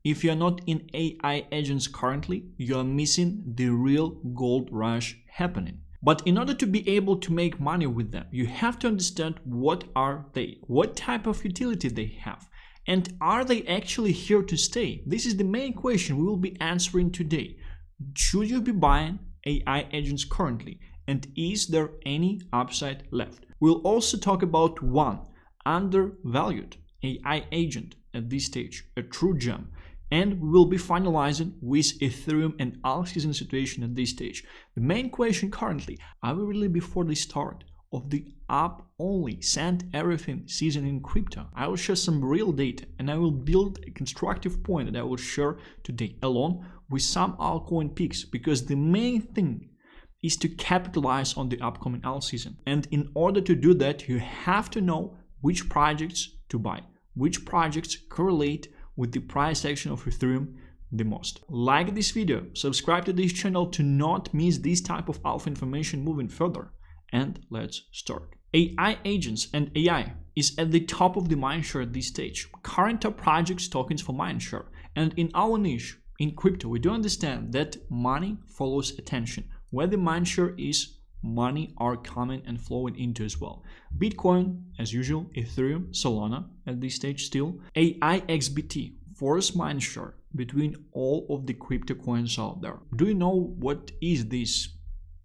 if you're not in AI agents currently, you're missing the real gold rush happening. But in order to be able to make money with them, you have to understand what are they, what type of utility they have, and are they actually here to stay? This is the main question we will be answering today. Should you be buying AI agents currently, and is there any upside left? We'll also talk about one undervalued AI agent at this stage, a true gem, and we will be finalizing with Ethereum and Altseason situation at this stage. The main question currently, are we really before the start of the up only send everything season in crypto? I will share some real data and I will build a constructive point that I will share today along with some altcoin picks, because the main thing is to capitalize on the upcoming alt season. And in order to do that, you have to know which projects to buy, which projects correlate with the price action of Ethereum the most. Like this video, subscribe to this channel to not miss this type of alpha information moving further. And let's start. AI agents and AI is at the top of the mindshare at this stage. Current top projects tokens for mindshare. And in our niche, in crypto, we do understand that money follows attention. Where the mindshare is, money are coming and flowing into as well. Bitcoin, as usual, Ethereum, Solana at this stage still. AI XBT, force mindshare between all of the crypto coins out there. Do you know what is this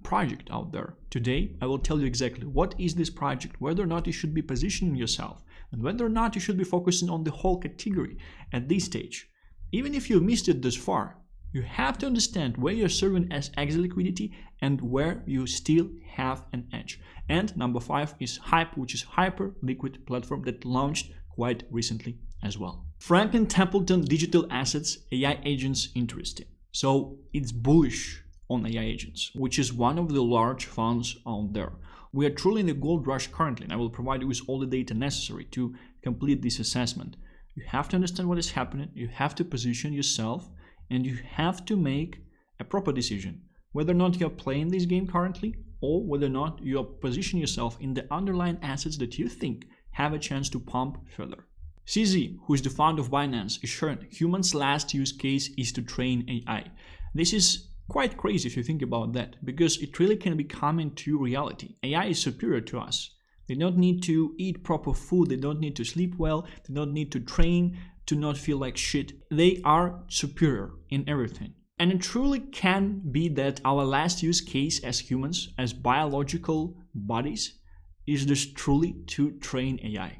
project out there? Today, I will tell you exactly what is this project, whether or not you should be positioning yourself, and whether or not you should be focusing on the whole category at this stage. Even if you missed it this far, you have to understand where you're serving as exit liquidity and where you still have an edge. And number 5 is Hype, which is hyper liquid platform that launched quite recently as well. Franklin Templeton digital assets, AI agents interesting. So it's bullish on AI agents, which is one of the large funds out there. We are truly in the gold rush currently, and I will provide you with all the data necessary to complete this assessment. You have to understand what is happening, you have to position yourself, and you have to make a proper decision whether or not you're playing this game currently, or whether or not you're positioning yourself in the underlying assets that you think have a chance to pump further. CZ, who is the founder of Binance, is sharing humans' last use case is to train AI. This is quite crazy if you think about that, because it really can be coming to reality. AI is superior to us. They don't need to eat proper food, they don't need to sleep well, they don't need to train to not feel like shit. They are superior in everything. And it truly can be that our last use case as humans, as biological bodies, is just truly to train AI.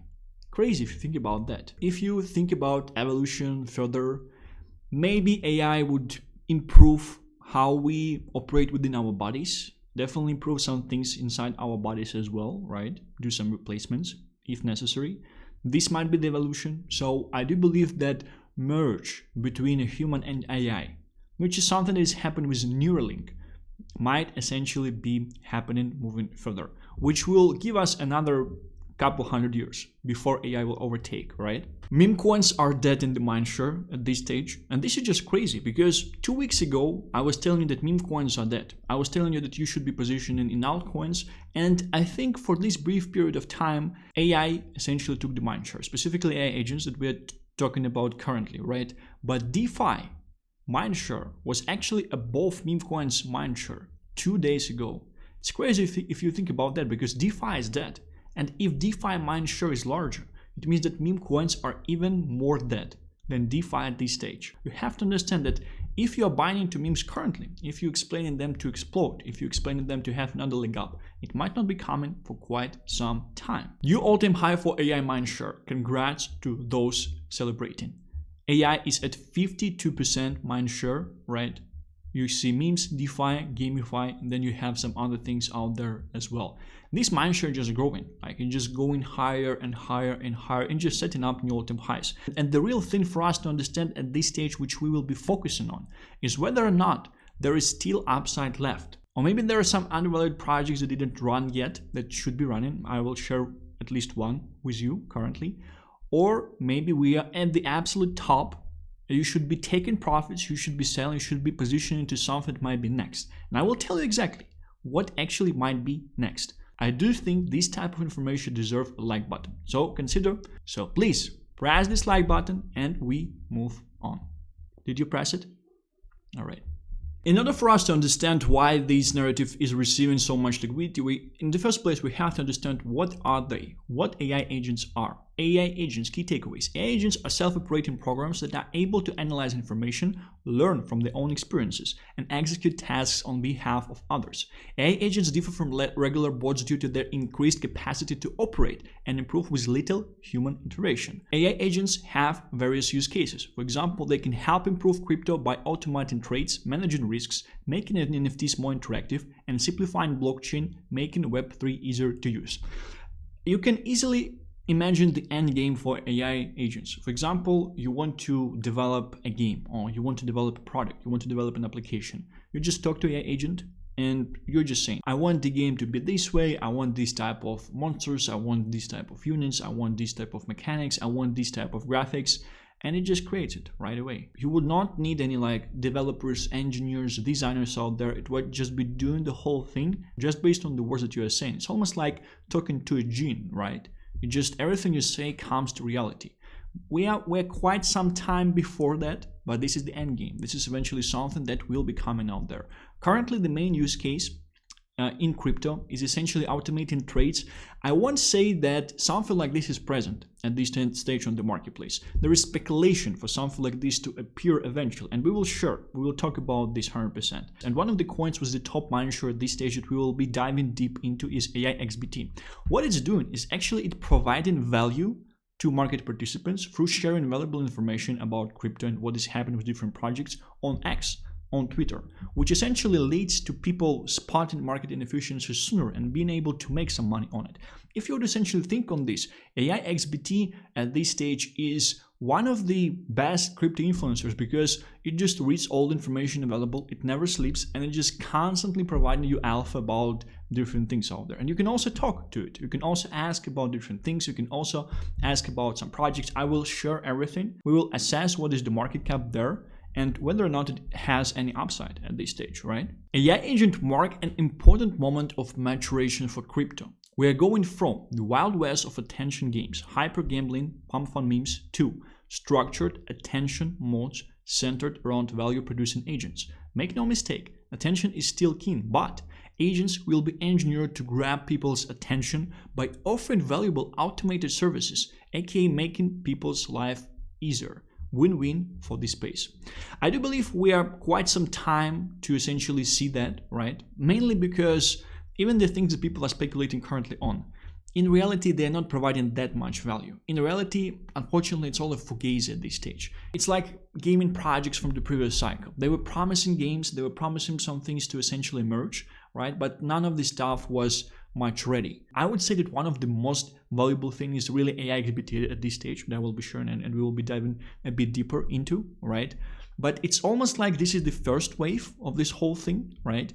Crazy if you think about that. If you think about evolution further, maybe AI would improve how we operate within our bodies, definitely improve some things inside our bodies as well, right? Do some replacements if necessary. This might be the evolution. So I do believe that merge between a human and AI, which is something that is happening with Neuralink, might essentially be happening moving further, which will give us another couple hundred years before AI will overtake, right? Meme coins are dead in the mindshare at this stage, and this is just crazy because 2 weeks ago I was telling you that meme coins are dead. I was telling you that you should be positioning in altcoins, and I think for this brief period of time AI essentially took the mindshare, specifically AI agents that we're talking about currently, right? But DeFi mindshare was actually above meme coins mindshare 2 days ago. It's crazy if you think about that, because DeFi is dead. And if DeFi mindshare is larger, it means that meme coins are even more dead than DeFi at this stage. You have to understand that if you are buying into memes currently, if you're explaining them to explode, if you're explaining them to have another leg up, it might not be coming for quite some time. New all-time high for AI mindshare. Congrats to those celebrating. AI is at 52% mindshare, right? You see memes, DeFi, GameFi, and then you have some other things out there as well. This mindshare just growing, like it's just going higher and higher and higher and just setting up new all-time highs. And the real thing for us to understand at this stage, which we will be focusing on, is whether or not there is still upside left. Or maybe there are some undervalued projects that didn't run yet that should be running. I will share at least one with you currently. Or maybe we are at the absolute top. You should be taking profits, you should be selling, you should be positioning to something that might be next. And I will tell you exactly what actually might be next. I do think this type of information deserves a like button. So consider, so please press this like button and we move on. Did you press it? All right. In order for us to understand why this narrative is receiving so much liquidity, in the first place, we have to understand what are they, what AI agents are. AI agents, key takeaways. AI agents are self-operating programs that are able to analyze information, learn from their own experiences, and execute tasks on behalf of others. AI agents differ from regular bots due to their increased capacity to operate and improve with little human intervention. AI agents have various use cases. For example, they can help improve crypto by automating trades, managing risks, making NFTs more interactive, and simplifying blockchain, making Web3 easier to use. You can easily imagine the end game for AI agents. For example, you want to develop a game, or you want to develop a product, you want to develop an application. You just talk to AI agent and you're just saying, I want the game to be this way, I want this type of monsters, I want this type of units, I want this type of mechanics, I want this type of graphics, and it just creates it right away. You would not need any developers, engineers, designers out there. It would just be doing the whole thing just based on the words that you are saying. It's almost like talking to a gene, right? Everything you say comes to reality. We're quite some time before that, but this is the end game. This is eventually something that will be coming out there. Currently, the main use case in crypto is essentially automating trades. I won't say that something like this is present at this stage on the marketplace. There is speculation for something like this to appear eventually, and we will talk about this 100%. And one of the coins was the top miner at this stage that we will be diving deep into is AIXBT. What it's doing is actually it providing value to market participants through sharing valuable information about crypto and what is happening with different projects on X, on Twitter, which essentially leads to people spotting market inefficiencies sooner and being able to make some money on it. If you would essentially think on this, AIXBT at this stage is one of the best crypto influencers because it just reads all the information available, it never sleeps, and it just constantly providing you alpha about different things out there. And you can also talk to it. You can also ask about different things. You can also ask about some projects. I will share everything. We will assess what is the market cap there and whether or not it has any upside at this stage, right? AI agent mark an important moment of maturation for crypto. We are going from the wild west of attention games, hyper gambling, pump fun memes, to structured attention modes centered around value producing agents. Make no mistake, attention is still king, but agents will be engineered to grab people's attention by offering valuable automated services, aka making people's life easier. Win-win for this space. I do believe we are quite some time to essentially see that, right? Mainly because even the things that people are speculating currently on, in reality, they're not providing that much value. In reality, unfortunately, it's all a fugazi at this stage. It's like gaming projects from the previous cycle. They were promising games, they were promising some things to essentially emerge, right? But none of this stuff was much ready. I would say that one of the most valuable things is really AIXBT at this stage that I will be sharing and we will be diving a bit deeper into, right? But it's almost like this is the first wave of this whole thing, right?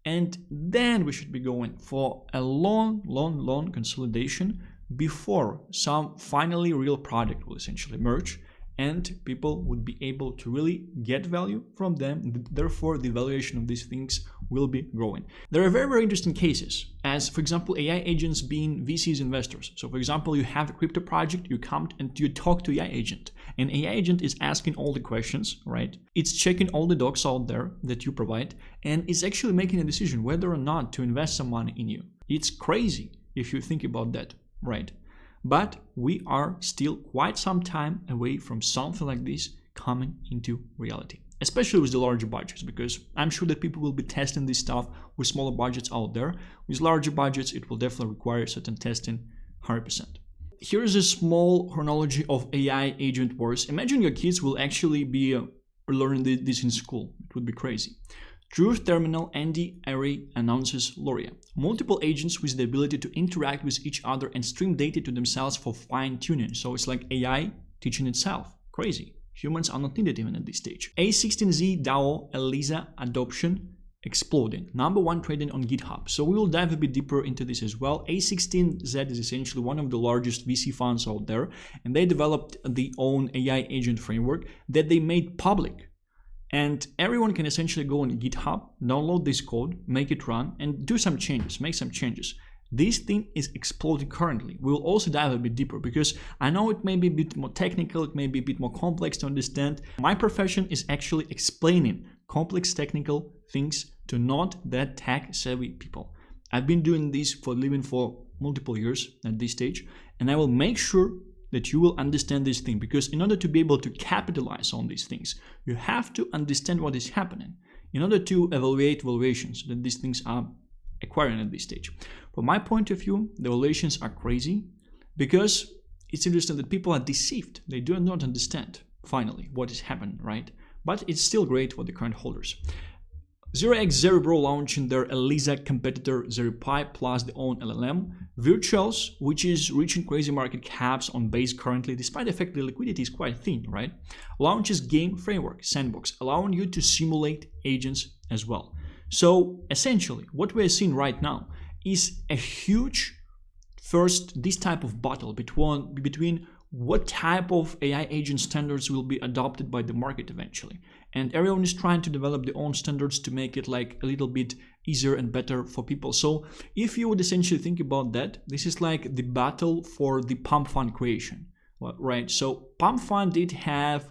And then we should be going for a long consolidation before some finally real product will essentially emerge and people would be able to really get value from them. Therefore, the valuation of these things will be growing. There are very interesting cases, as for example, AI agents being VCs investors. So for example, you have a crypto project, you come and you talk to AI agent. An AI agent is asking all the questions, right? It's checking all the docs out there that you provide, and it's actually making a decision whether or not to invest some money in you. It's crazy if you think about that, right? But we are still quite some time away from something like this coming into reality, especially with the larger budgets, because I'm sure that people will be testing this stuff with smaller budgets out there. With larger budgets, it will definitely require certain testing, 100%. Here's a small chronology of AI agent wars. Imagine your kids will actually be learning this in school. It would be crazy. Truth Terminal Andy Array announces Loria. Multiple agents with the ability to interact with each other and stream data to themselves for fine-tuning. So it's like AI teaching itself. Crazy. Humans are not needed even at this stage. A16Z DAO ELISA adoption exploding. #1 trading on GitHub. So we will dive a bit deeper into this as well. A16Z is essentially one of the largest VC funds out there, and they developed their own AI agent framework that they made public. And everyone can essentially go on GitHub, download this code, make it run, and do some changes, make some changes. This thing is exploding currently. We will also dive a bit deeper because I know it may be a bit more technical, it may be a bit more complex to understand. My profession is actually explaining complex technical things to not that tech savvy people. I've been doing this for a living for multiple years at this stage, and I will make sure that you will understand this thing, because in order to be able to capitalize on these things, you have to understand what is happening in order to evaluate valuations that these things are acquiring at this stage. From my point of view, the valuations are crazy because it's interesting that people are deceived. They do not understand finally what is happening, right? But it's still great for the current holders. 0x Cerebro launching their ELISA competitor ZeroPi plus their own LLM. Virtuals, which is reaching crazy market caps on base currently, despite the fact the liquidity is quite thin, right? Launches game framework, Sandbox, allowing you to simulate agents as well. So essentially, what we are seeing right now is a huge this type of battle between what type of AI agent standards will be adopted by the market eventually. And everyone is trying to develop their own standards to make it like a little bit easier and better for people. So if you would essentially think about that, this is like the battle for the pump fund creation, right? So pump fund did have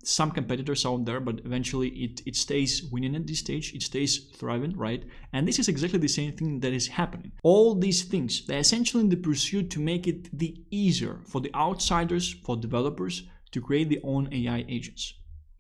some competitors out there, but eventually it stays winning at this stage, it stays thriving, right? And this is exactly the same thing that is happening. All these things, they're essentially in the pursuit to make it the easier for the outsiders, for developers to create their own AI agents.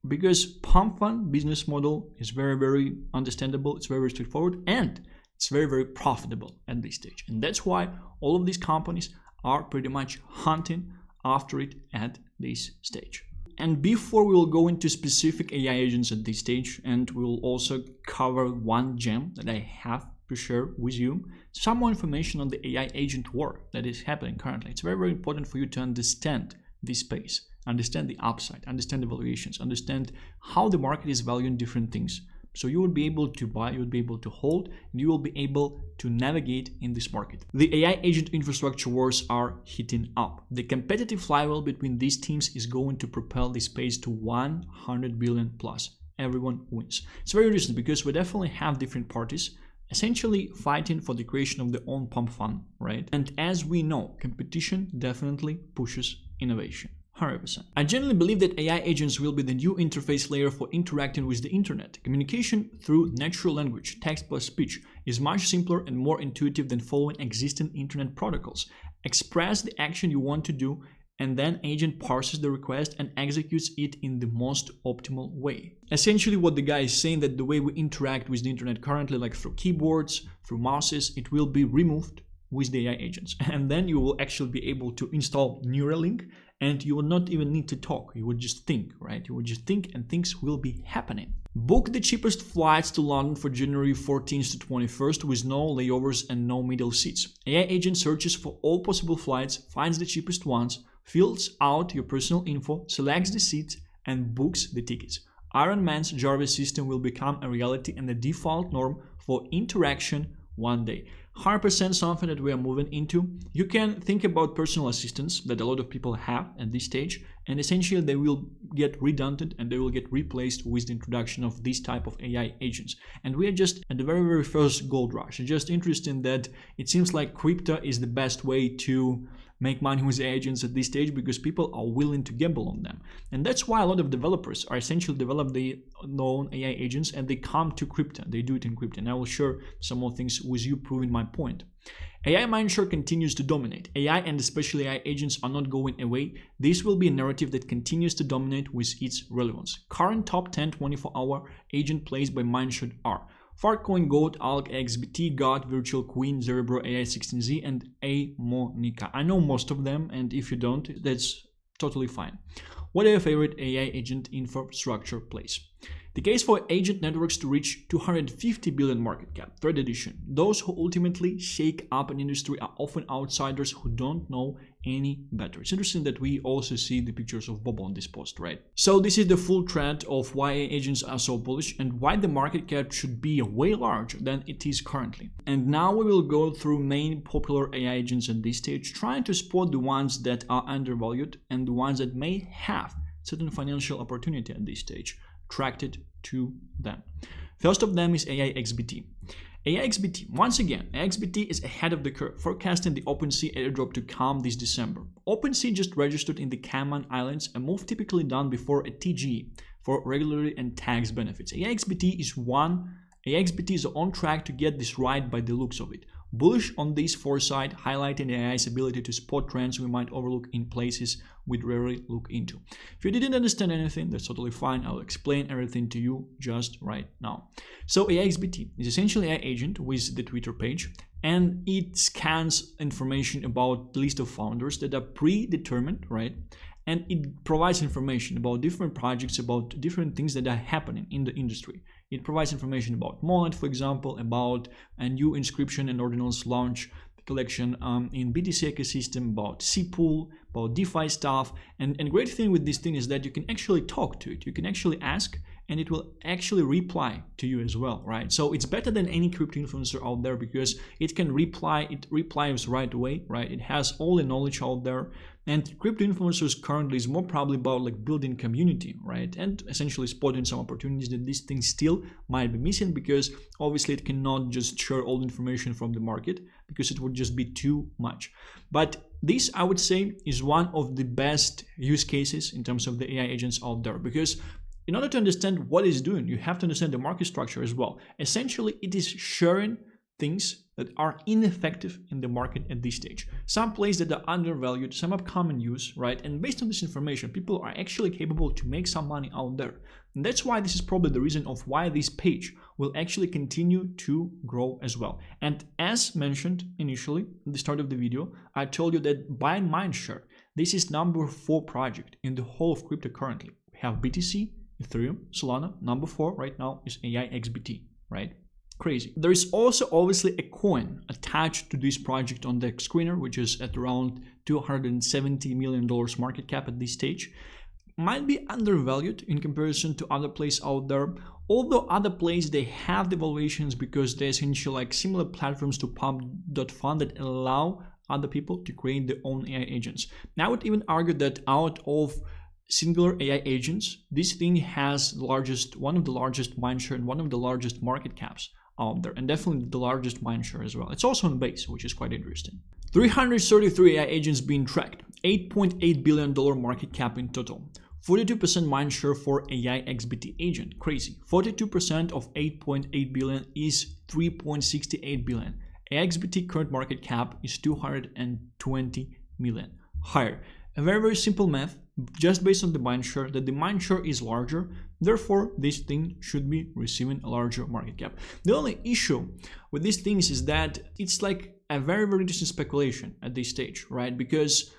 Because pump fund business model is very, very understandable, it's very, very straightforward, and it's very, very profitable at this stage. And that's why all of these companies are pretty much hunting after it at this stage. And before we will go into specific AI agents at this stage, and we will also cover one gem that I have to share with you, some more information on the AI agent war that is happening currently. It's very, very important for you to understand this space, understand the upside, understand the valuations, understand how the market is valuing different things. So you will be able to buy, you will be able to hold, and you will be able to navigate in this market. The AI agent infrastructure wars are heating up. The competitive flywheel between these teams is going to propel the space to 100 billion plus. Everyone wins. It's very interesting because we definitely have different parties essentially fighting for the creation of their own pump fund, right? And as we know, competition definitely pushes innovation. 100%. I generally believe that AI agents will be the new interface layer for interacting with the internet. Communication through natural language, text plus speech, is much simpler and more intuitive than following existing internet protocols. Express the action you want to do, and then agent parses the request and executes it in the most optimal way. Essentially what the guy is saying, that the way we interact with the internet currently, like through keyboards, through mouses, it will be removed with the AI agents. And then you will actually be able to install Neuralink, and you will not even need to talk. You would just think, right? You would just think and things will be happening. Book the cheapest flights to London for January 14th to 21st with no layovers and no middle seats. AI agent searches for all possible flights, finds the cheapest ones, fills out your personal info, selects the seat, and books the tickets. Iron Man's Jarvis system will become a reality and the default norm for interaction one day. 100% something that we are moving into. You can think about personal assistants that a lot of people have at this stage, and essentially they will get redundant and they will get replaced with the introduction of this type of AI agents. And we are just at the very, very first gold rush. It's just interesting that it seems like crypto is the best way to make money with agents at this stage because people are willing to gamble on them. And that's why a lot of developers are essentially develop their own AI agents and they come to crypto. They do it in crypto. And I will share some more things with you proving my point. AI mindshare continues to dominate. AI and especially AI agents are not going away. This will be a narrative that continues to dominate with its relevance. Current top 10 24-hour agent plays by mindshare are Farcoin, Goat, Alk, XBT, God, Virtual Queen, Cerebro, AI16Z, and A Monica. I know most of them, and if you don't, that's totally fine. What are your favorite AI agent infrastructure plays? The case for agent networks to reach 250 billion market cap. Third edition. Those who ultimately shake up an industry are often outsiders who don't know any better. It's interesting that we also see the pictures of Bob on this post, right? So this is the full thread of why agents are so bullish and why the market cap should be way larger than it is currently. And now we will go through main popular AI agents at this stage, trying to spot the ones that are undervalued and the ones that may have certain financial opportunity at this stage attracted to them. First of them is AIXBT. AIXBT, once again, AIXBT is ahead of the curve, forecasting the OpenSea airdrop to come this December. OpenSea just registered in the Cayman Islands, a move typically done before a TGE for regulatory and tax benefits. AIXBT is on track to get this right by the looks of it. Bullish on this foresight, highlighting AI's ability to spot trends we might overlook in places we'd rarely look into. If you didn't understand anything, that's totally fine. I'll explain everything to you just right now. So AIXBT is essentially an AI agent with the Twitter page, and it scans information about the list of founders that are predetermined, right? And it provides information about different projects, about different things that are happening in the industry. It provides information about Wallet, for example, about a new inscription and ordinals launch collection in BTC ecosystem, about C-Pool, about DeFi stuff. And great thing with this thing is that you can actually talk to it. You can actually ask, and it will actually reply to you as well, right? So it's better than any crypto influencer out there because it can reply, it replies right away, right? It has all the knowledge out there. And crypto influencers currently is more probably about like building community, right? And essentially spotting some opportunities that these things still might be missing, because obviously it cannot just share all the information from the market because it would just be too much. But this, I would say, is one of the best use cases in terms of the AI agents out there, because in order to understand what it's doing, you have to understand the market structure as well. Essentially, it is sharing things that are ineffective in the market at this stage. Some plays that are undervalued, some have common use, right? And based on this information, people are actually capable to make some money out there. And that's why this is probably the reason of why this page will actually continue to grow as well. And as mentioned initially at the start of the video, I told you that by mindshare, this is number 4 project in the whole of crypto currently. We have BTC, Ethereum, Solana. Number 4 right now is AIXBT, right? Crazy. There is also obviously a coin attached to this project on the screener, which is at around $270 million market cap at this stage. Might be undervalued in comparison to other plays out there, although other plays, they have the valuations because they're essentially like similar platforms to pump.fund that allow other people to create their own AI agents. Now I would even argue that out of singular AI agents, this thing has one of the largest mindshare and one of the largest market caps out there, and definitely the largest mindshare as well. It's also on base, which is quite interesting. 333 AI agents being tracked, $8.8 billion market cap in total, 42% mindshare for AIXBT agent, crazy. 42% of 8.8 billion is 3.68 billion. AIXBT current market cap is 220 million, higher. A very, very simple math, just based on the mindshare, that the mindshare is larger, therefore this thing should be receiving a larger market cap. The only issue with these things is that it's like a very, very interesting speculation at this stage, right? Because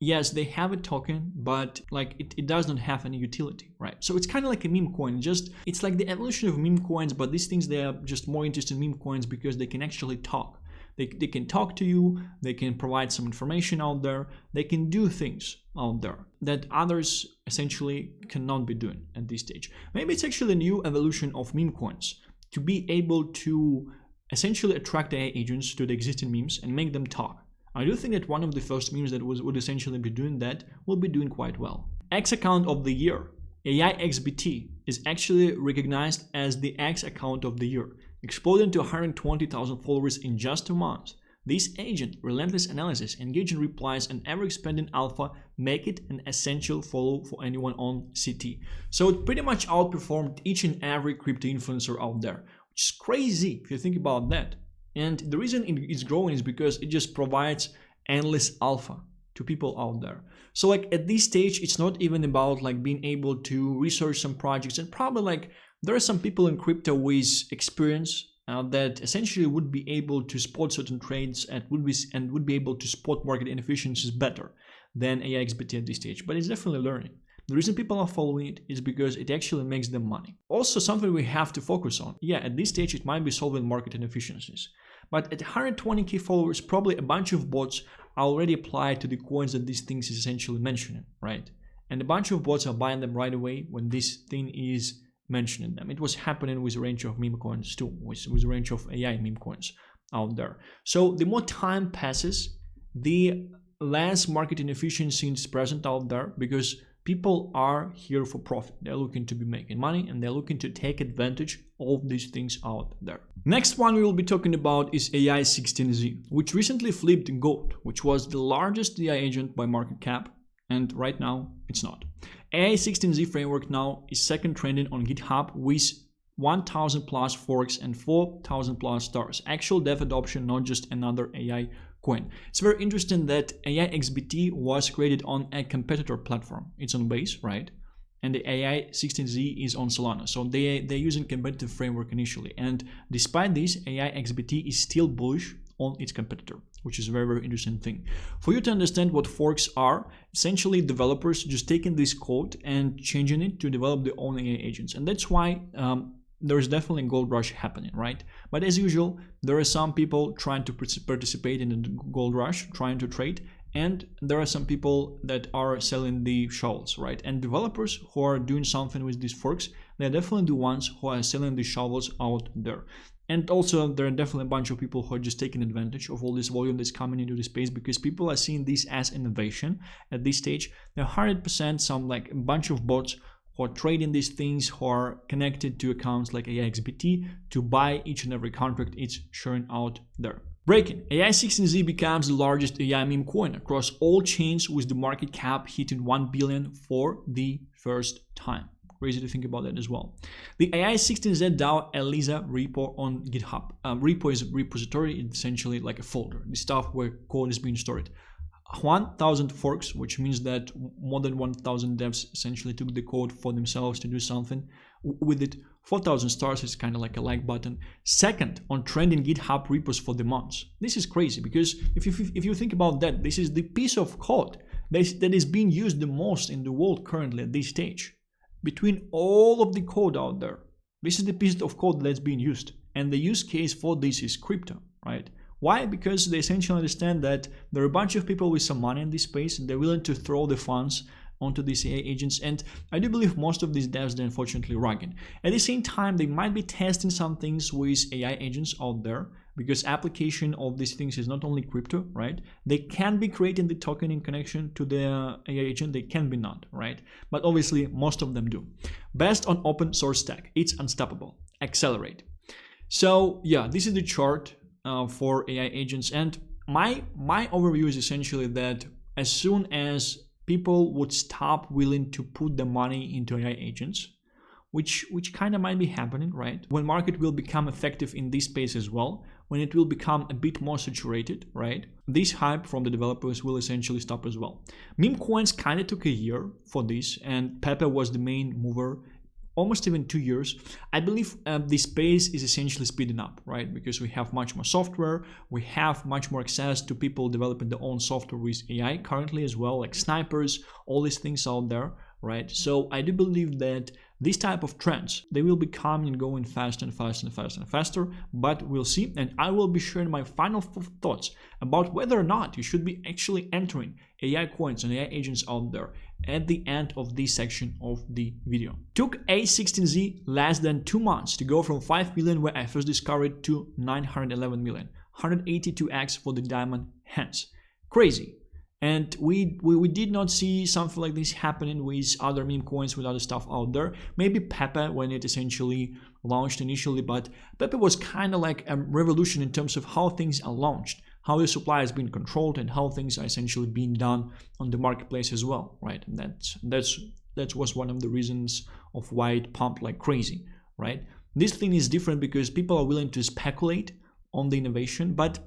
yes, they have a token, but like it does not have any utility, right? So it's kind of like a meme coin. It's like the evolution of meme coins, but these things, they are just more interested in meme coins because they can actually talk. They can talk to you, they can provide some information out there, they can do things out there that others essentially cannot be doing at this stage. Maybe it's actually a new evolution of meme coins to be able to essentially attract AI agents to the existing memes and make them talk. I do think that one of the first memes that would essentially be doing that will be doing quite well. X account of the year. AIXBT is actually recognized as the X account of the year, exploding to 120,000 followers in just a month. This agent, relentless analysis, engaging replies, and ever-expanding alpha make it an essential follow for anyone on CT. So it pretty much outperformed each and every crypto influencer out there, which is crazy if you think about that. And the reason it's growing is because it just provides endless alpha to people out there. So like at this stage, it's not even about like being able to research some projects, and probably like there are some people in crypto with experience that essentially would be able to spot certain trades and would be able to spot market inefficiencies better than AIXBT at this stage. But it's definitely learning. The reason people are following it is because it actually makes them money. Also, something we have to focus on. Yeah, at this stage, it might be solving market inefficiencies. But at 120k followers, probably a bunch of bots are already applied to the coins that these things is essentially mentioning, right? And a bunch of bots are buying them right away when this thing is mentioning them. It was happening with a range of meme coins too, with a range of AI meme coins out there. So the more time passes, the less market inefficiency is present out there, because People are here for profit. They're looking to be making money and they're looking to take advantage of these things out there. Next one we will be talking about is AI16Z, which recently flipped gold, which was the largest AI agent by market cap, and right now it's not. AI16Z framework now is second trending on GitHub with 1000 plus forks and 4000 plus stars. Actual dev adoption, not just another AI coin. It's very interesting that AI-XBT was created on a competitor platform. It's on Base, right? And the AI16Z is on Solana. So they're using competitive framework initially. And despite this, AI-XBT is still bullish on its competitor, which is a very, very interesting thing. For you to understand what forks are, essentially developers just taking this code and changing it to develop their own AI agents. And that's why there is definitely a gold rush happening, right? But as usual, there are some people trying to participate in the gold rush, trying to trade, and there are some people that are selling the shovels, right? And developers who are doing something with these forks, they're definitely the ones who are selling the shovels out there. And also, there are definitely a bunch of people who are just taking advantage of all this volume that's coming into the space, because people are seeing this as innovation at this stage. There are 100% some like a bunch of bots who are trading these things, who are connected to accounts like AI-XBT to buy each and every contract it's sharing out there. Breaking: AI16Z becomes the largest AI meme coin across all chains, with the market cap hitting 1 billion for the first time. Crazy to think about that as well. The AI16Z DAO ELISA repo on GitHub. Repo is a repository, it's essentially like a folder, the stuff where code is being stored. 1000 forks, which means that more than 1000 devs essentially took the code for themselves to do something with it. 4000 stars is kind of like a like button. Second on trending GitHub repos for the months. This is crazy, because if you think about that, this is the piece of code that is being used the most in the world currently at this stage. Between all of the code out there, this is the piece of code that's being used. And the use case for this is crypto, right? Why? Because they essentially understand that there are a bunch of people with some money in this space and they're willing to throw the funds onto these AI agents. And I do believe most of these devs, they're unfortunately rugging. At the same time, they might be testing some things with AI agents out there, because application of these things is not only crypto, right? They can be creating the token in connection to the AI agent, they can be not, right? But obviously most of them do. Best on open source stack, it's unstoppable. Accelerate. So yeah, this is the chart for AI agents, and my overview is essentially that as soon as people would stop willing to put the money into AI agents, which kind of might be happening, right? When market will become effective in this space as well, when it will become a bit more saturated, right? This hype from the developers will essentially stop as well. Meme coins kind of took a year for this, and Pepe was the main mover, almost even 2 years. I believe the space is essentially speeding up, right? Because we have much more software, we have much more access to people developing their own software with AI currently as well, like snipers, all these things out there, right? So I do believe that these type of trends, they will be coming and going faster and faster and faster and faster, but we'll see. And I will be sharing my final thoughts about whether or not you should be actually entering AI coins and AI agents out there at the end of this section of the video. Took A16Z less than 2 months to go from 5 million where I first discovered to 911 million, 182x for the diamond hands. Crazy. And we did not see something like this happening with other meme coins, with other stuff out there. Maybe Pepe when it essentially launched initially, but Pepe was kind of like a revolution in terms of how things are launched, how the supply has been controlled, and how things are essentially being done on the marketplace as well, right? And that was one of the reasons of why it pumped like crazy, right? This thing is different because people are willing to speculate on the innovation, but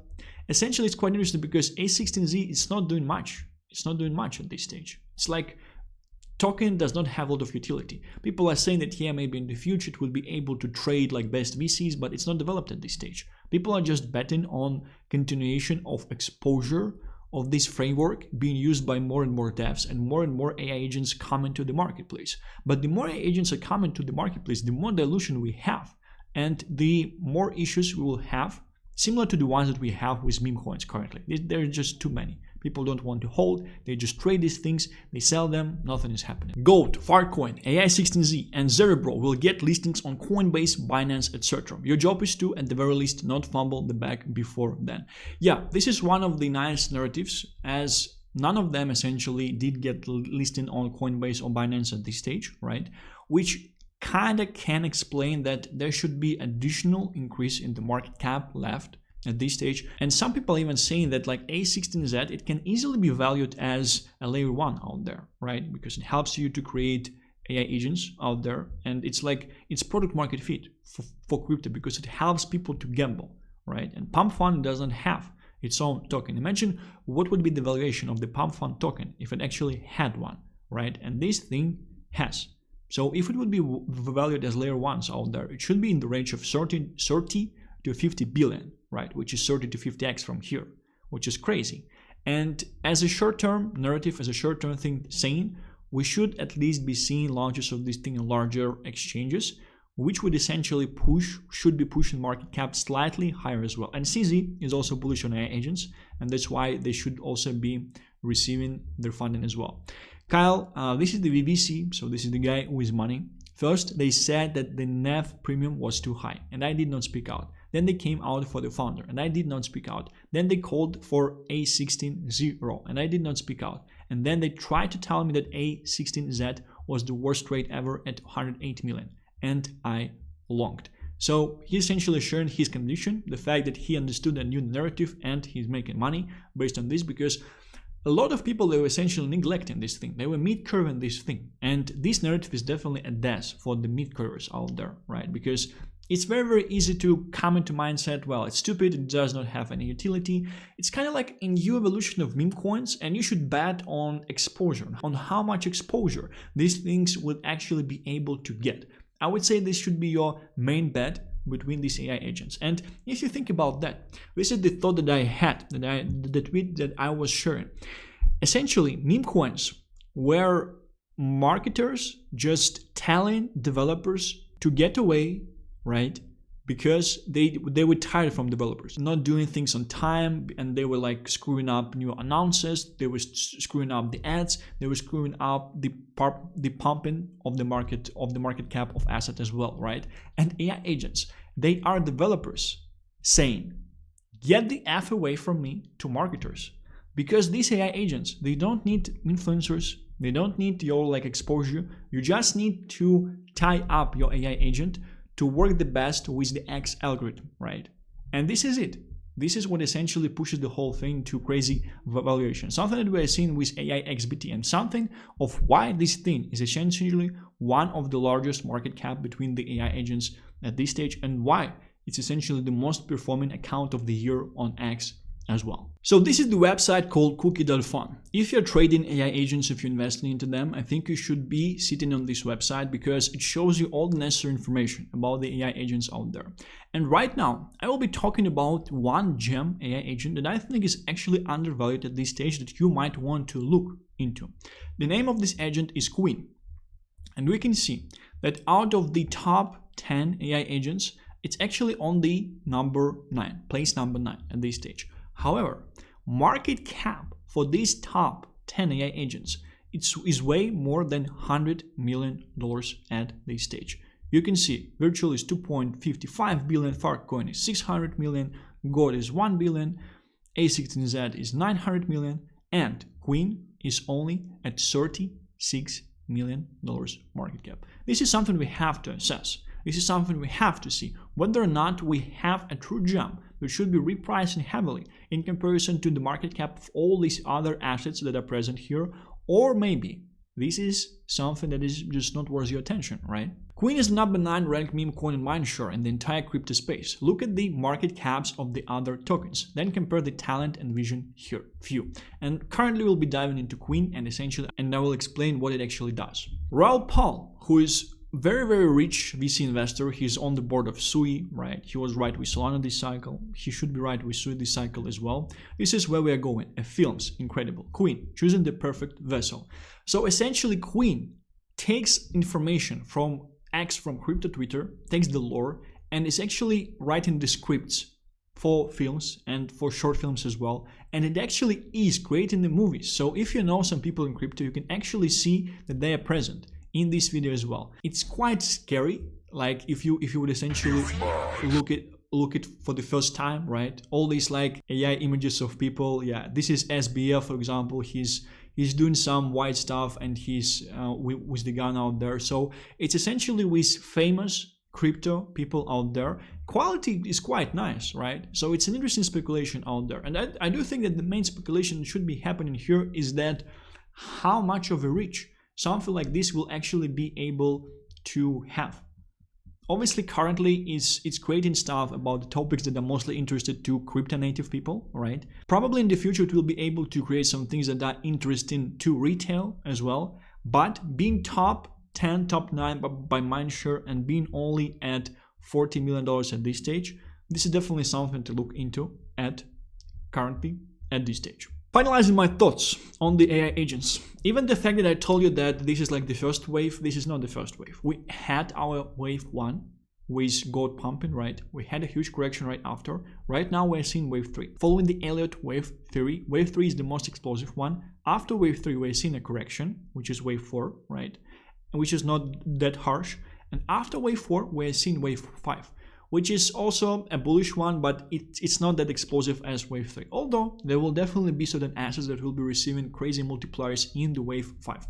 essentially it's quite interesting because A16Z is not doing much. It's not doing much at this stage. It's like token does not have a lot of utility. People are saying that, yeah, maybe in the future it will be able to trade like best VCs, but it's not developed at this stage. People are just betting on continuation of exposure of this framework being used by more and more devs, and more AI agents come into the marketplace. But the more AI agents are coming to the marketplace, the more dilution we have, and the more issues we will have, similar to the ones that we have with meme coins currently. There are just too many. People don't want to hold, they just trade these things, they sell them, nothing is happening. Gold, Farcoin, AI16Z, and Zerebro will get listings on Coinbase, Binance, etc. Your job is to, at the very least, not fumble the bag before then. Yeah, this is one of the nice narratives, as none of them essentially did get listed on Coinbase or Binance at this stage, right? Which kind of can explain that there should be additional increase in the market cap left at this stage. And some people even saying that like A16Z, it can easily be valued as a layer 1 out there, right? Because it helps you to create AI agents out there, and it's like it's product market fit for crypto because it helps people to gamble, right? And Pump Fund doesn't have its own token. Imagine what would be the valuation of the Pump Fund token if it actually had one, right? And this thing has. So if it would be valued as layer 1s out there, it should be in the range of 30 to 50 billion, right? Which is 30 to 50x from here, which is crazy. And as a short-term narrative, as a short-term thing saying, we should at least be seeing launches of this thing in larger exchanges, which would essentially should be pushing market cap slightly higher as well. And CZ is also bullish on AI agents, and that's why they should also be receiving their funding as well. Kyle, this is the VVC, so this is the guy with money. First, they said that the NAV premium was too high, and I did not speak out. Then they came out for the founder, and I did not speak out. Then they called for A16Z, and I did not speak out. And then they tried to tell me that A16Z was the worst rate ever at 108 million, and I longed. So he essentially shared his condition, the fact that he understood a new narrative and he's making money based on this, because a lot of people, they were essentially neglecting this thing. They were mid-curving this thing. And this narrative is definitely a death for the mid-curvers out there, right? Because it's very, very easy to come into mindset, well, it's stupid, it does not have any utility. It's kind of like a new evolution of meme coins, and you should bet on exposure, on how much exposure these things would actually be able to get. I would say this should be your main bet between these AI agents. And if you think about that, this is the thought that I had, the tweet that I was sharing. Essentially, meme coins were marketers just telling developers to get away, right? Because they were tired from developers not doing things on time, and they were like screwing up new announcements, they were screwing up the ads, they were screwing up the pumping of the market cap of asset as well, right? And AI agents, they are developers saying, get the F away from me to marketers, because these AI agents, they don't need influencers, they don't need your like exposure, you just need to tie up your AI agent to work the best with the X algorithm, right? And this is it. This is what essentially pushes the whole thing to crazy valuation. Something that we are seeing with AI XBT, and something of why this thing is essentially one of the largest market cap between the AI agents at this stage, and why it's essentially the most performing account of the year on X as well. So this is the website called cookie.fun. If you're trading AI agents, if you're investing into them, I think you should be sitting on this website because it shows you all the necessary information about the AI agents out there. And right now, I will be talking about one gem AI agent that I think is actually undervalued at this stage that you might want to look into. The name of this agent is Queen. And we can see that out of the top 10 AI agents, it's actually on the place number 9 at this stage. However, market cap for these top 10 AI agents is way more than $100 million at this stage. You can see Virtual is 2.55 billion, Farcoin is 600 million, God is 1 billion, A16Z is 900 million, and Queen is only at $36 million market cap. This is something we have to assess. This is something we have to see whether or not we have a true gem that should be repricing heavily in comparison to the market cap of all these other assets that are present here, or maybe this is something that is just not worth your attention, right? Queen is the number 9 ranked meme coin in mindshare in the entire crypto space. Look at the market caps of the other tokens, then compare the talent and vision here, few. And currently we'll be diving into Queen and I will explain what it actually does. Raoul Pal, who is very, very rich VC investor. He's on the board of Sui, right? He was right with Solana this cycle. He should be right with Sui this cycle as well. This is where we are going. Films, incredible. Queen, choosing the perfect vessel. So essentially, Queen takes information from X, from crypto Twitter, takes the lore, and is actually writing the scripts for films and for short films as well. And it actually is creating the movies. So if you know some people in crypto, you can actually see that they are present in this video as well. It's quite scary, like if you would essentially look it for the first time, right? All these like AI images of people. Yeah, this is SBF, for example. He's doing some white stuff and he's with the gun out there. So it's essentially with famous crypto people out there. Quality is quite nice, right? So it's an interesting speculation out there. And I do think that the main speculation should be happening here is that how much of a reach something like this will actually be able to have. Obviously, currently it's creating stuff about the topics that are mostly interested to crypto native people, right? Probably in the future it will be able to create some things that are interesting to retail as well. But being top 10, top 9 by mindshare and being only at $40 million at this stage, this is definitely something to look into currently at this stage. Finalizing my thoughts on the AI agents. Even the fact that I told you that this is like the first wave, this is not the first wave. We had our wave 1 with gold pumping, right? We had a huge correction right after. Right now we're seeing wave 3. Following the Elliott wave theory, wave 3 is the most explosive one. After wave 3, we're seeing a correction, which is wave 4, right? Which is not that harsh. And after wave 4, we're seeing wave 5. Which is also a bullish one, but it's not that explosive as wave 3. Although there will definitely be certain assets that will be receiving crazy multipliers in the wave 5.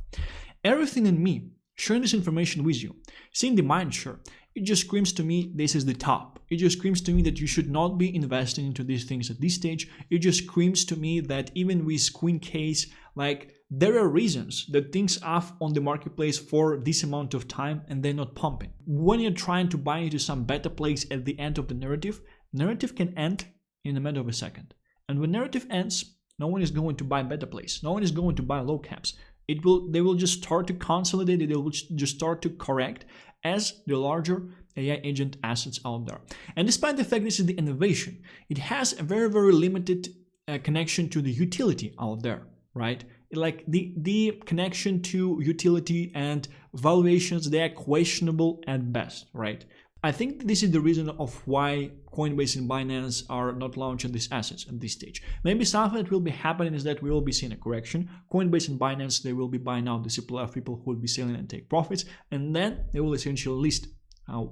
Everything in me sharing this information with you, seeing the mindshare, it just screams to me this is the top. It just screams to me that you should not be investing into these things at this stage. It just screams to me that even with Queen case, like there are reasons that things are on the marketplace for this amount of time and they're not pumping. When you're trying to buy into some better place at the end of the narrative can end in a matter of a second. And when narrative ends, no one is going to buy better place. No one is going to buy low caps. They will just start to consolidate. They will just start to correct as the larger AI agent assets out there. And despite the fact this is the innovation, it has a very, very limited connection to the utility out there, right? Like the connection to utility and valuations, they are questionable at best, right? I think this is the reason of why Coinbase and Binance are not launching these assets at this stage. Maybe something that will be happening is that we will be seeing a correction. Coinbase and Binance, they will be buying out the supply of people who will be selling and take profits, and then they will essentially list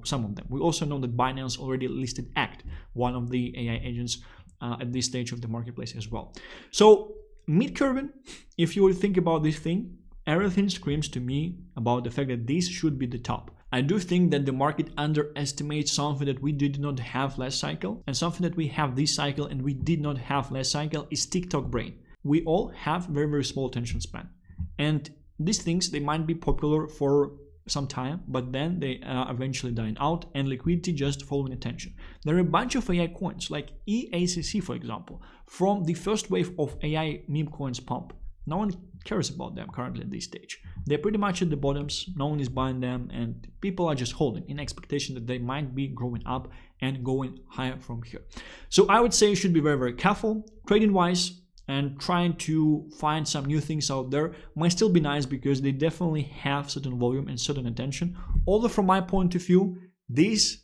some of them. We also know that Binance already listed Act, one of the AI agents at this stage of the marketplace as well. So mid-curve, if you will think about this thing, everything screams to me about the fact that this should be the top. I do think that the market underestimates something that we did not have last cycle, and something that we have this cycle and we did not have last cycle is TikTok brain. We all have very, very small attention span, and these things, they might be popular for some time, but then they eventually dying out and liquidity just following attention. There are a bunch of AI coins like EACC, for example, from the first wave of AI meme coins pump. No one cares about them currently at this stage. They're pretty much at the bottoms, no one is buying them, and people are just holding in expectation that they might be growing up and going higher from here. So I would say you should be very, very careful trading wise, and trying to find some new things out there might still be nice because they definitely have certain volume and certain attention. Although from my point of view, this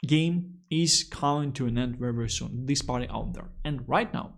game is coming to an end very, very soon, this party out there. And right now,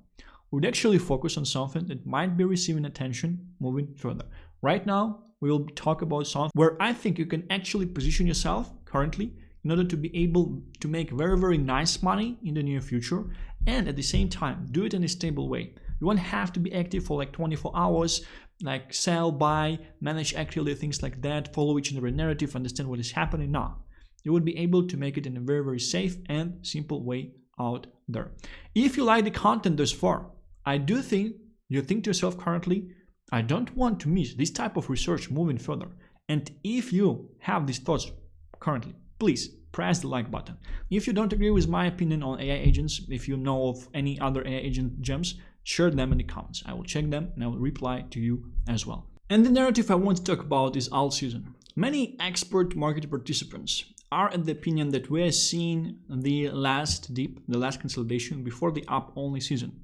we'd actually focus on something that might be receiving attention moving further. Right now, we will talk about something where I think you can actually position yourself currently in order to be able to make very, very nice money in the near future, and at the same time, do it in a stable way. You won't have to be active for like 24 hours, like sell, buy, manage actively, things like that, follow each and every narrative, understand what is happening. No, you will be able to make it in a very, very safe and simple way out there. If you like the content thus far, I do think you think to yourself currently, I don't want to miss this type of research moving further. And if you have these thoughts currently, please press the like button. If you don't agree with my opinion on AI agents, if you know of any other AI agent gems, share them in the comments. I will check them and I will reply to you as well. And the narrative I want to talk about is Altseason. Many expert market participants are of the opinion that we are seeing the last dip, the last consolidation before the up-only season.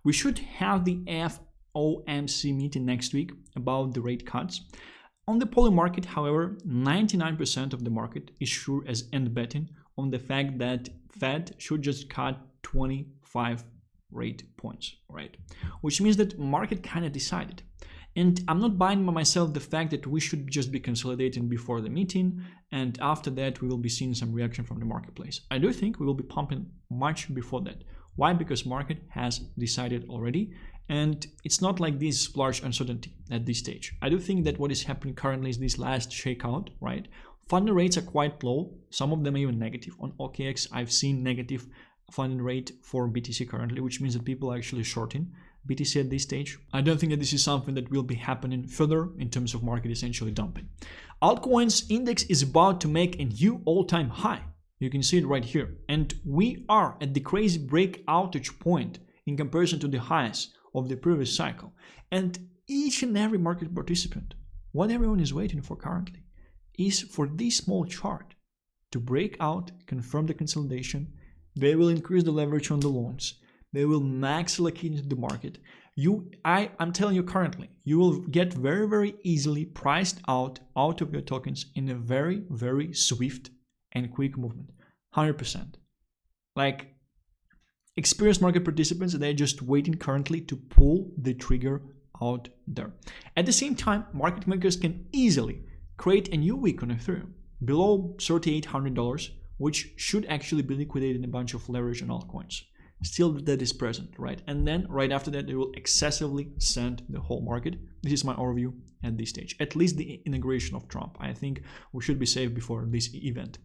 We should have the FOMC meeting next week about the rate cuts. On the poly market, however, 99% of the market is sure as end betting on the fact that Fed should just cut 25 rate points, right? Which means that market kind of decided. And I'm not buying by myself the fact that we should just be consolidating before the meeting, and after that we will be seeing some reaction from the marketplace. I do think we will be pumping much before that. Why? Because market has decided already, and it's not like this large uncertainty at this stage. I do think that what is happening currently is this last shakeout, right? Funding rates are quite low, some of them are even negative. On OKX, I've seen negative funding rate for BTC currently, which means that people are actually shorting BTC at this stage. I don't think that this is something that will be happening further in terms of market essentially dumping. Altcoins index is about to make a new all-time high. You can see it right here. And we are at the crazy breakoutage point in comparison to the highs of the previous cycle. And each and every market participant, what everyone is waiting for currently, is for this small chart to break out, confirm the consolidation. They will increase the leverage on the loans. They will max allocate into the market. I'm telling you currently, you will get very, very easily priced out of your tokens in a very, very swift and quick movement. 100%. Like experienced market participants, they're just waiting currently to pull the trigger out there. At the same time, market makers can easily create a new wick on Ethereum below $3,800, which should actually be liquidating a bunch of leverage on altcoins. Still that is present, right? And then right after that, they will excessively send the whole market. This is my overview at this stage, at least the inauguration of Trump. I think we should be safe before this event.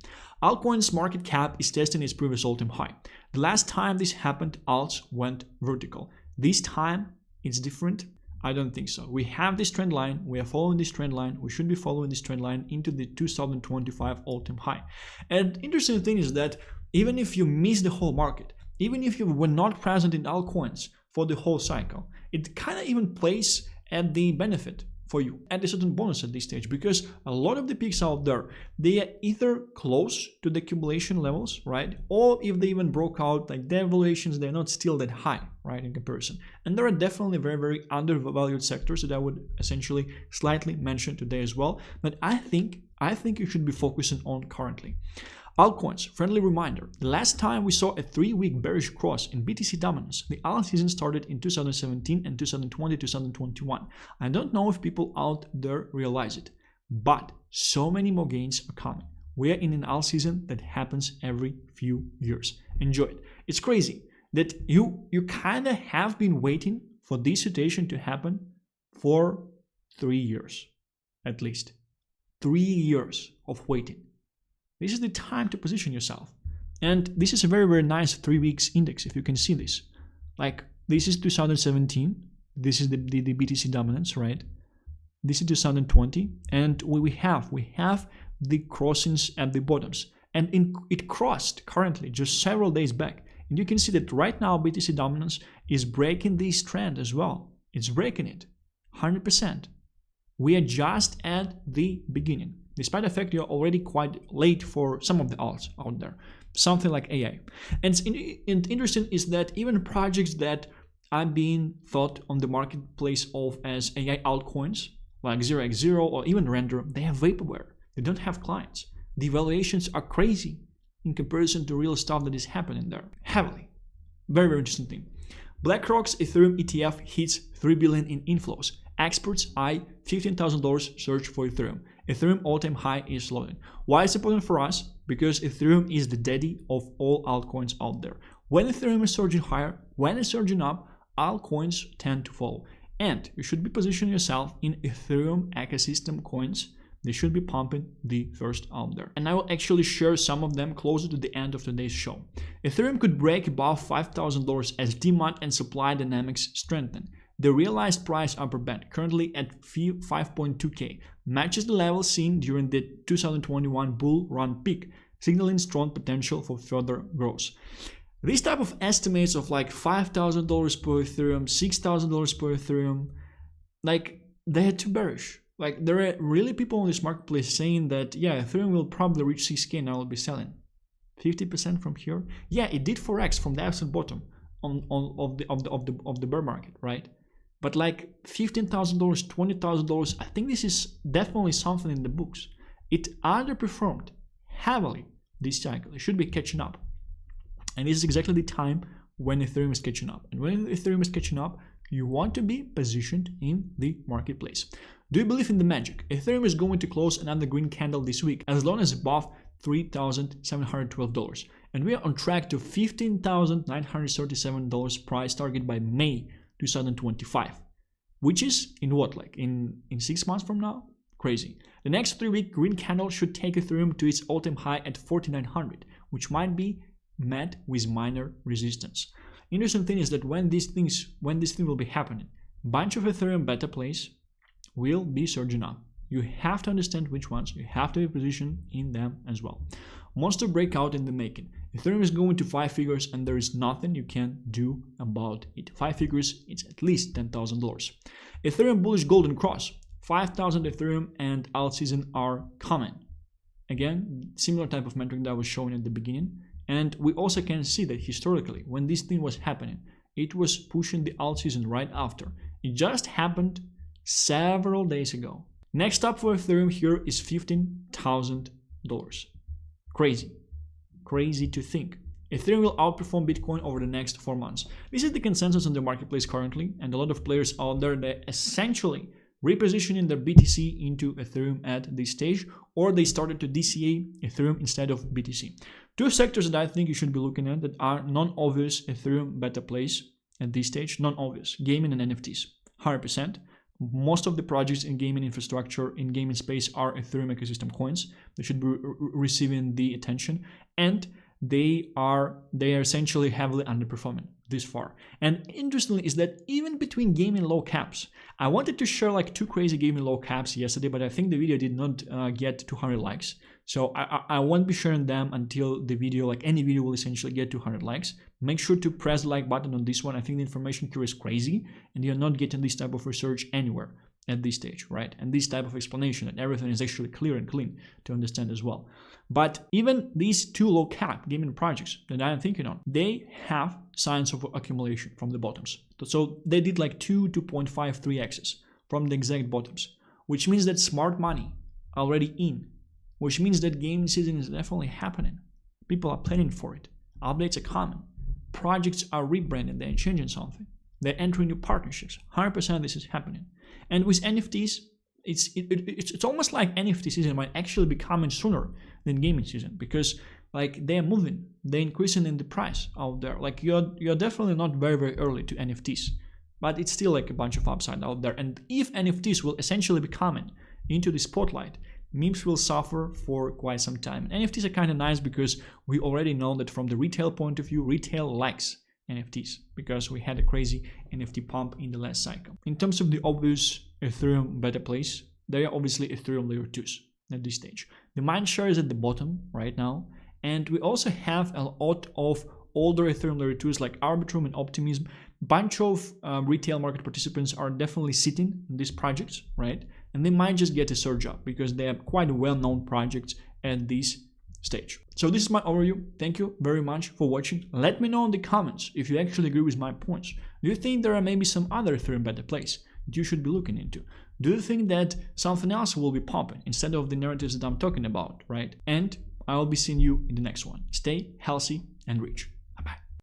Altcoins market cap is testing its previous all-time high. The last time this happened, alts went vertical. This time it's different. I don't think so. We have this trend line. We are following this trend line. We should be following this trend line into the 2025 all-time high. And interesting thing is that even if you miss the whole market, even if you were not present in altcoins for the whole cycle, it kind of even plays at the benefit for you, at a certain bonus at this stage, because a lot of the peaks out there, they are either close to the accumulation levels, right? Or if they even broke out, like their valuations, they're not still that high, right, in comparison. And there are definitely very, very undervalued sectors that I would essentially slightly mention today as well. But I think you should be focusing on currently. Altcoins, friendly reminder, the last time we saw a 3-week bearish cross in BTC dominance, the Altseason started in 2017 and 2020-2021. I don't know if people out there realize it, but so many more gains are coming. We are in an Altseason that happens every few years. Enjoy it. It's crazy that you kind of have been waiting for this situation to happen for 3 years, at least. 3 years of waiting. This is the time to position yourself. And this is a very, very nice 3 weeks index, if you can see this. Like, this is 2017. This is the BTC dominance, right? This is 2020. And we have the crossings at the bottoms. And it crossed currently just several days back. And you can see that right now BTC dominance is breaking this trend as well. It's breaking it 100%. We are just at the beginning. Despite the fact you're already quite late for some of the alts out there, something like AI. And interesting is that even projects that are being thought on the marketplace of as AI altcoins, like 0x0 or even Render, they have vaporware. They don't have clients. The valuations are crazy in comparison to real stuff that is happening there. Heavily. Very, very interesting thing. BlackRock's Ethereum ETF hits $3 billion in inflows. Experts eye $15,000 search for Ethereum. Ethereum all-time high is loading. Why is it important for us? Because Ethereum is the daddy of all altcoins out there. When Ethereum is surging higher, when it's surging up, altcoins tend to follow. And you should be positioning yourself in Ethereum ecosystem coins. They should be pumping the first out there. And I will actually share some of them closer to the end of today's show. Ethereum could break above $5,000 as demand and supply dynamics strengthen. The realized price upper band, currently at 5.2K, matches the level seen during the 2021 bull run peak, signaling strong potential for further growth. These type of estimates of like $5,000 per Ethereum, $6,000 per Ethereum, like they're too bearish. Like there are really people in this marketplace saying that, yeah, Ethereum will probably reach 6K and I will be selling 50% from here. Yeah, it did 4x from the absolute bottom of the bear market, right? But like $15,000, $20,000, I think this is definitely something in the books. It underperformed heavily this cycle. It should be catching up. And this is exactly the time when Ethereum is catching up. And when Ethereum is catching up, You want to be positioned in the marketplace. Do you believe in the magic? Ethereum is going to close another green candle this week as long as above $3,712. And we are on track to $15,937 price target by May 2025. Which is in what, like in 6 months from now? Crazy. The next 3-week green candle should take Ethereum to its all-time high at 4,900, which might be met with minor resistance. Interesting thing is that when this thing will be happening, bunch of Ethereum beta plays will be surging up. You have to understand which ones, you have to be positioned in them as well. Monster breakout in the making. Ethereum is going to 5 figures and there is nothing you can do about it. 5 figures, it's at least $10,000. Ethereum bullish golden cross. 5,000 Ethereum and Altseason are coming. Again, similar type of metric that I was showing at the beginning. And we also can see that historically, when this thing was happening, it was pushing the Altseason right after. It just happened several days ago. Next up for Ethereum here is $15,000. Crazy. Crazy to think. Ethereum will outperform Bitcoin over the next 4 months. This is the consensus on the marketplace currently, and a lot of players out there that essentially repositioning their BTC into Ethereum at this stage, or they started to DCA Ethereum instead of BTC. 2 sectors that I think you should be looking at that are non-obvious Ethereum beta plays at this stage, non-obvious, gaming and NFTs, 100%. Most of the projects in gaming infrastructure, in gaming space are Ethereum ecosystem coins that should be receiving the attention, and they are essentially heavily underperforming this far. And interestingly is that even between gaming low caps, I wanted to share like 2 crazy gaming low caps yesterday, but I think the video did not get 200 likes. So I won't be sharing them until the video, like any video, will essentially get 200 likes. Make sure to press the like button on this one. I think the information here is crazy and you're not getting this type of research anywhere at this stage, right? And this type of explanation that everything is actually clear and clean to understand as well. But even these 2 low cap gaming projects that I'm thinking on, they have signs of accumulation from the bottoms. So they did like 2.53x's from the exact bottoms, which means that smart money already in, which means that gaming season is definitely happening. People are planning for it. Updates are coming. Projects are rebranding, they're changing something. They're entering new partnerships. 100% this is happening. And with NFTs, it's almost like NFT season might actually be coming sooner than gaming season, because like they're moving, they're increasing in the price out there. Like you're definitely not very early to NFTs, but it's still like a bunch of upside out there. And if NFTs will essentially be coming into the spotlight, memes will suffer for quite some time. And NFTs are kind of nice because we already know that from the retail point of view, retail likes NFTs because we had a crazy NFT pump in the last cycle. In terms of the obvious Ethereum beta plays, they are obviously Ethereum layer 2s at this stage. The mind share is at the bottom right now, and we also have a lot of older Ethereum layer 2s like Arbitrum and Optimism. Bunch of retail market participants are definitely sitting in these projects, right? And they might just get a surge up because they are quite well-known projects at this stage. So this is my overview. Thank you very much for watching. Let me know in the comments if you actually agree with my points. Do you think there are maybe some other Ethereum beta plays that you should be looking into? Do you think that something else will be popping instead of the narratives that I'm talking about, right? And I'll be seeing you in the next one. Stay healthy and rich.